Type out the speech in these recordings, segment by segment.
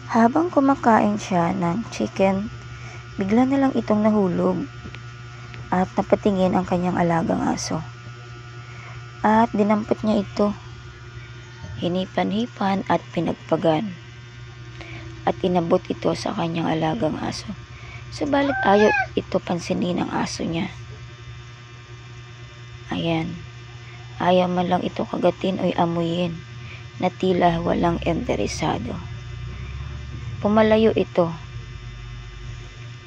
Habang kumakain siya ng chicken, bigla na lang itong nahulog at napatingin ang kanyang alagang aso. At dinampot niya ito. Hinipan-hipan at pinagpagan. At inabot ito sa kanyang alagang aso. Subalit ayaw ito pansinin ng aso niya. Ayan. Ayaw man lang ito kagatin o amuyin na tila walang interesado. Pumalayo ito.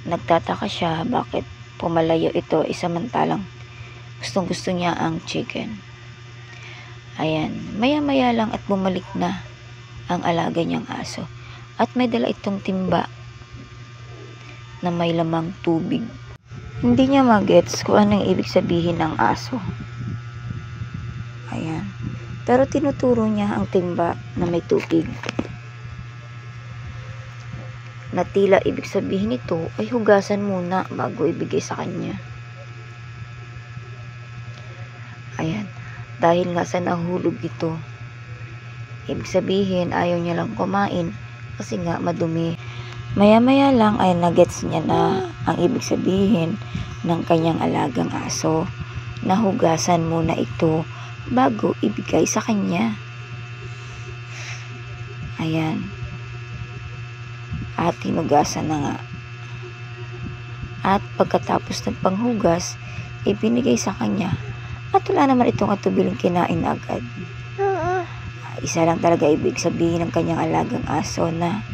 Nagtataka siya bakit pumalayo ito samantalang gustong-gusto niya ang chicken. Ayan, maya-maya lang at bumalik na ang alaga niyang aso. At may dala itong timba na may lamang tubig. Hindi niya magets kung anong ibig sabihin ng aso. Ayan. Pero tinuturo niya ang timba na may tubig. Na tila ibig sabihin nito ay hugasan muna bago ibigay sa kanya. Ayan. Dahil nga sa nahulog ito, ibig sabihin ayaw niya lang kumain kasi nga madumi. Maya-maya lang ay nagets niya na ang ibig sabihin ng kanyang alagang aso na hugasan muna ito bago ibigay sa kanya. Ayan. At hinugasan na nga. At pagkatapos ng panghugas, ibinigay sa kanya. At wala naman itong atubiling kinain agad. Isa lang talaga ibig sabihin ng kanyang alagang aso na